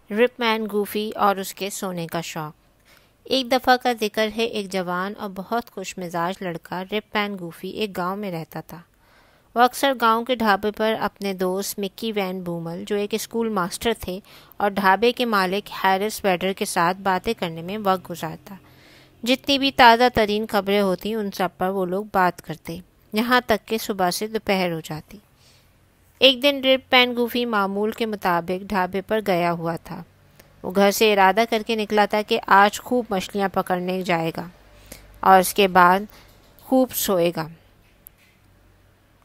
رپ مین گوفی اور اس کے سونے کا شوق۔ ایک دفعہ کا ذکر ہے، ایک جوان اور بہت خوش مزاج لڑکا رپ مین گوفی ایک گاؤں میں رہتا تھا۔ وہ اکثر گاؤں کے ڈھابے پر اپنے دوست مکی وین بومل، جو ایک اسکول ماسٹر تھے، اور ڈھابے کے مالک ہیرس ویڈر کے ساتھ باتیں کرنے میں وقت گزارتا۔ جتنی بھی تازہ ترین خبریں ہوتی ان سب پر وہ لوگ بات کرتے، یہاں تک کہ صبح سے دوپہر ہو جاتی۔ ایک دن رپ مین گوفی معمول کے مطابق ڈھابے پر گیا ہوا تھا۔ وہ گھر سے ارادہ کر کے نکلا تھا کہ آج خوب مچھلیاں پکڑنے جائے گا اور اس کے بعد خوب سوئے گا۔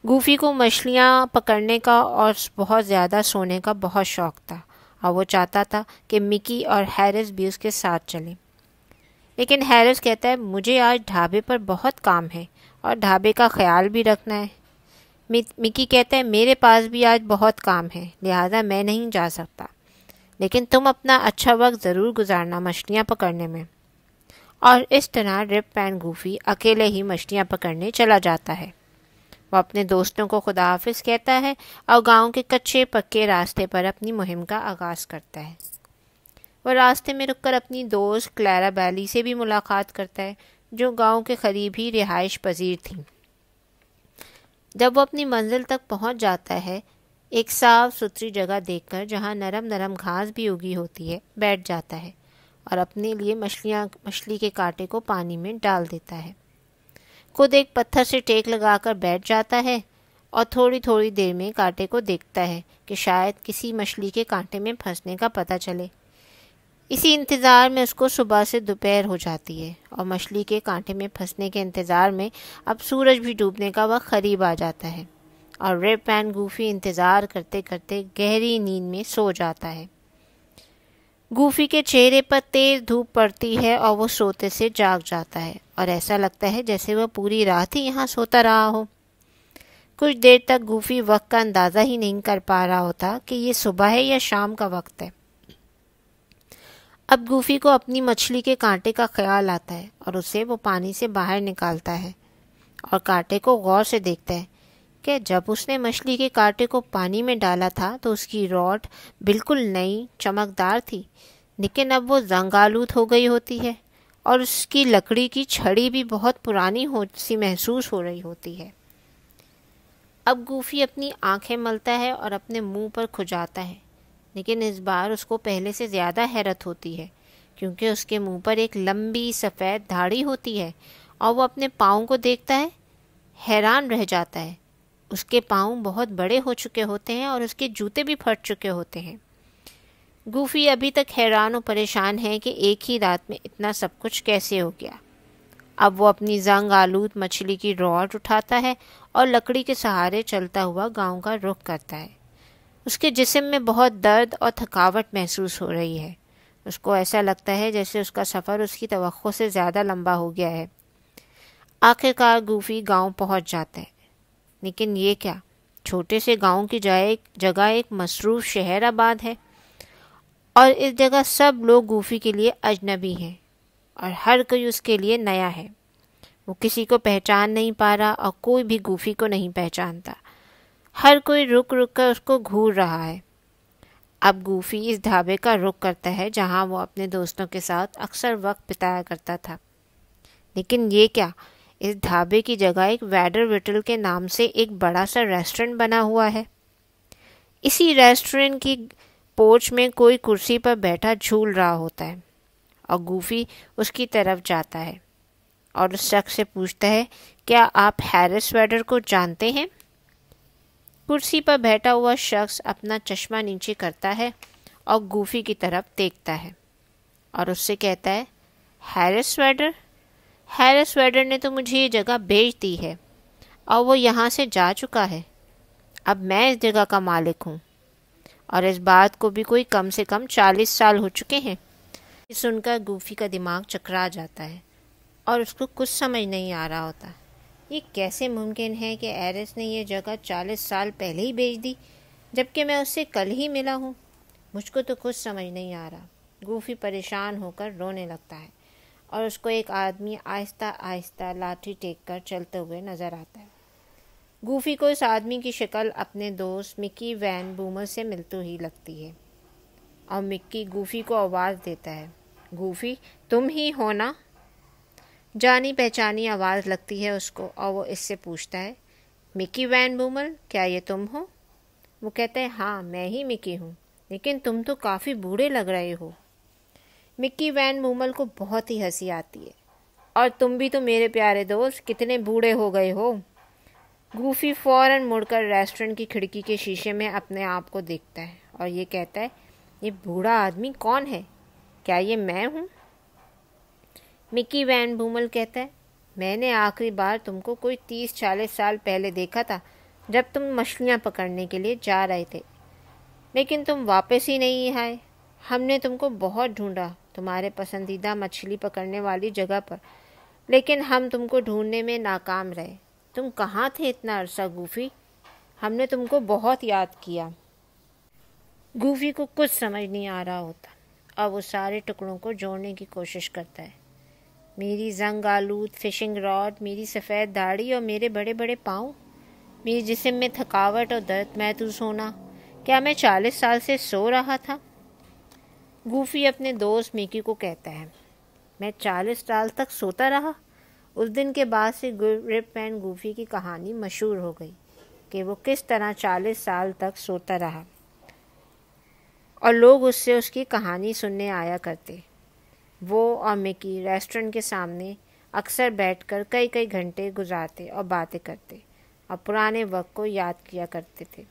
گوفی کو مچھلیاں پکڑنے کا اور بہت زیادہ سونے کا بہت شوق تھا، اور وہ چاہتا تھا کہ مکی اور ہیرس بھی اس کے ساتھ چلیں۔ لیکن ہیرس کہتا ہے مجھے آج ڈھابے پر بہت کام ہے اور ڈھابے کا خیال بھی رکھنا ہے۔ مکی کہتا ہے میرے پاس بھی آج بہت کام ہے، لہذا میں نہیں جا سکتا، لیکن تم اپنا اچھا وقت ضرور گزارنا مچھلیاں پکڑنے میں۔ اور اس طرح رپ مین گوفی اکیلے ہی مچھلیاں پکڑنے چلا جاتا ہے۔ وہ اپنے دوستوں کو خدا حافظ کہتا ہے اور گاؤں کے کچے پکے راستے پر اپنی مہم کا آغاز کرتا ہے۔ وہ راستے میں رک کر اپنی دوست کلیرا بیلی سے بھی ملاقات کرتا ہے، جو گاؤں کے قریب ہی رہائش پذیر تھیں۔ جب وہ اپنی منزل تک پہنچ جاتا ہے، ایک صاف ستھری جگہ دیکھ کر جہاں نرم نرم گھاس بھی اگی ہوتی ہے، بیٹھ جاتا ہے اور اپنے لیے مچھلی کے کانٹے کو پانی میں ڈال دیتا ہے۔ خود ایک پتھر سے ٹیک لگا کر بیٹھ جاتا ہے اور تھوڑی تھوڑی دیر میں کانٹے کو دیکھتا ہے کہ شاید کسی مچھلی کے کانٹے میں پھنسنے کا پتہ چلے۔ اسی انتظار میں اس کو صبح سے دوپہر ہو جاتی ہے اور مچھلی کے کانٹے میں پھنسنے کے انتظار میں اب سورج بھی ڈوبنے کا وقت قریب آ جاتا ہے، اور رپ مین گوفی انتظار کرتے کرتے گہری نیند میں سو جاتا ہے۔ گوفی کے چہرے پر تیز دھوپ پڑتی ہے اور وہ سوتے سے جاگ جاتا ہے، اور ایسا لگتا ہے جیسے وہ پوری رات ہی یہاں سوتا رہا ہو۔ کچھ دیر تک گوفی وقت کا اندازہ ہی نہیں کر پا رہا ہوتا کہ یہ صبح ہے یا شام کا وقت ہے۔ اب گوفی کو اپنی مچھلی کے کانٹے کا خیال آتا ہے اور اسے وہ پانی سے باہر نکالتا ہے اور کانٹے کو غور سے دیکھتا ہے کہ جب اس نے مچھلی کے کانٹے کو پانی میں ڈالا تھا تو اس کی راڈ بالکل نئی چمکدار تھی، لیکن اب وہ زنگ آلود ہو گئی ہوتی ہے اور اس کی لکڑی کی چھڑی بھی بہت پرانی سی محسوس ہو رہی ہوتی ہے۔ اب گوفی اپنی آنکھیں ملتا ہے اور اپنے منہ پر کھجاتا ہے، لیکن اس بار اس کو پہلے سے زیادہ حیرت ہوتی ہے، کیونکہ اس کے منہ پر ایک لمبی سفید دھاڑی ہوتی ہے، اور وہ اپنے پاؤں کو دیکھتا ہے، حیران رہ جاتا ہے۔ اس کے پاؤں بہت بڑے ہو چکے ہوتے ہیں اور اس کے جوتے بھی پھٹ چکے ہوتے ہیں۔ گوفی ابھی تک حیران و پریشان ہے کہ ایک ہی رات میں اتنا سب کچھ کیسے ہو گیا۔ اب وہ اپنی زنگ آلود مچھلی کی راڈ اٹھاتا ہے اور لکڑی کے سہارے چلتا ہوا گاؤں کا رخ کرتا ہے۔ اس کے جسم میں بہت درد اور تھکاوٹ محسوس ہو رہی ہے۔ اس کو ایسا لگتا ہے جیسے اس کا سفر اس کی توقع سے زیادہ لمبا ہو گیا ہے۔ آخرکار گوفی گاؤں پہنچ جاتا ہے، لیکن یہ کیا، چھوٹے سے گاؤں کی جگہ ایک مصروف شہر آباد ہے، اور اس جگہ سب لوگ گوفی کے لیے اجنبی ہیں اور ہر کوئی اس کے لیے نیا ہے۔ وہ کسی کو پہچان نہیں پا رہا اور کوئی بھی گوفی کو نہیں پہچانتا۔ ہر کوئی رک رک کر اس کو گھور رہا ہے۔ اب گوفی اس ڈھابے کا رخ کرتا ہے جہاں وہ اپنے دوستوں کے ساتھ اکثر وقت بتایا کرتا تھا، لیکن یہ کیا، اس ڈھابے کی جگہ ایک ویڈر وٹل کے نام سے ایک بڑا سا ریسٹورنٹ بنا ہوا ہے۔ اسی ریسٹورنٹ کی پورچ میں کوئی کرسی پر بیٹھا جھول رہا ہوتا ہے، اور گوفی اس کی طرف جاتا ہے اور اس شخص سے پوچھتا ہے کیا آپ ہیرس ویڈر کو جانتے ہیں؟ کرسی پر بیٹھا ہوا شخص اپنا چشمہ نیچے کرتا ہے اور گوفی کی طرف دیکھتا ہے اور اس سے کہتا ہے ہیرس ویڈر؟ ہیرس ویڈر نے تو مجھے یہ جگہ بیچ دی ہے اور وہ یہاں سے جا چکا ہے۔ اب میں اس جگہ کا مالک ہوں، اور اس بات کو بھی کوئی کم سے کم 40 سال ہو چکے ہیں۔ یہ سن کر گوفی کا دماغ چکرا جاتا ہے اور اس کو کچھ سمجھ نہیں آ رہا ہوتا۔ یہ کیسے ممکن ہے کہ ایرس نے یہ جگہ 40 سال پہلے ہی بیچ دی، جبکہ میں اس سے کل ہی ملا ہوں؟ مجھ کو تو کچھ سمجھ نہیں آ رہا۔ گوفی پریشان ہو کر رونے لگتا ہے، اور اس کو ایک آدمی آہستہ آہستہ لاٹھی ٹیک کر چلتے ہوئے نظر آتا ہے۔ گوفی کو اس آدمی کی شکل اپنے دوست مکی وین بومر سے ملتی ہوئی لگتی ہے۔ اور مکی گوفی کو آواز دیتا ہے، گوفی تم ہی ہو نا؟ جانی پہچانی آواز لگتی ہے اس کو اور وہ اس سے پوچھتا ہے، مکی وین بومل، کیا یہ تم ہو؟ وہ کہتا ہے، ہاں میں ہی مکی ہوں، لیکن تم تو کافی بوڑھے لگ رہے ہو۔ مکی وین بومل کو بہت ہی ہنسی آتی ہے، اور تم بھی تو میرے پیارے دوست کتنے بوڑھے ہو گئے ہو۔ گوفی فوراً مڑ کر ریسٹورنٹ کی کھڑکی کے شیشے میں اپنے آپ کو دیکھتا ہے اور یہ کہتا ہے، یہ بوڑھا آدمی کون ہے؟ کیا یہ میں ہوں؟ مکی وین بومل کہتا ہے، میں نے آخری بار تم کو کوئی 30-40 سال پہلے دیکھا تھا جب تم مچھلیاں پکڑنے کے لیے جا رہے تھے، لیکن تم واپس ہی نہیں آئے۔ ہم نے تم کو بہت ڈھونڈا تمہارے پسندیدہ مچھلی پکڑنے والی جگہ پر، لیکن ہم تم کو ڈھونڈنے میں ناکام رہے۔ تم کہاں تھے اتنا عرصہ گوفی؟ ہم نے تم کو بہت یاد کیا۔ گوفی کو کچھ سمجھ نہیں آ رہا ہوتا اور وہ سارے ٹکڑوں کو جوڑنے کی کوشش کرتا ہے۔ میری زنگ آلود فشنگ راڈ، میری سفید داڑھی اور میرے بڑے بڑے پاؤں، میرے جسم میں تھکاوٹ اور درد محسوس ہونا، کیا میں 40 سال سے سو رہا تھا؟ گوفی اپنے دوست مکی کو کہتا ہے، میں 40 سال تک سوتا رہا؟ اس دن کے بعد سے رپ اینڈ گوفی کی کہانی مشہور ہو گئی کہ وہ کس طرح 40 سال تک سوتا رہا، اور لوگ اس سے اس کی کہانی سننے آیا کرتے۔ وہ اور مکی ریسٹورنٹ کے سامنے اکثر بیٹھ کر کئی گھنٹے گزارتے اور باتیں کرتے اور پرانے وقت کو یاد کیا کرتے تھے۔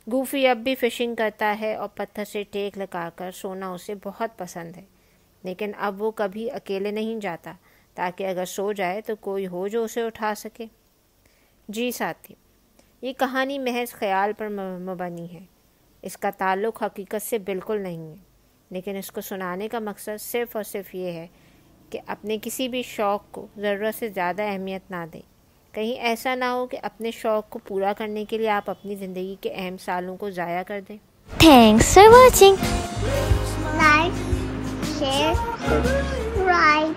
گوفی اب بھی فشنگ کرتا ہے اور پتھر سے ٹیک لگا کر سونا اسے بہت پسند ہے، لیکن اب وہ کبھی اکیلے نہیں جاتا تاکہ اگر سو جائے تو کوئی ہو جو اسے اٹھا سکے۔ جی ساتھی، یہ کہانی محض خیال پر مبنی ہے، اس کا تعلق حقیقت سے بالکل نہیں ہے، لیکن اس کو سنانے کا مقصد صرف اور صرف یہ ہے کہ اپنے کسی بھی شوق کو ضرورت سے زیادہ اہمیت نہ دیں۔ کہیں ایسا نہ ہو کہ اپنے شوق کو پورا کرنے کے لیے آپ اپنی زندگی کے اہم سالوں کو ضائع کر دیں۔ Thanks for watching. Like, share, subscribe.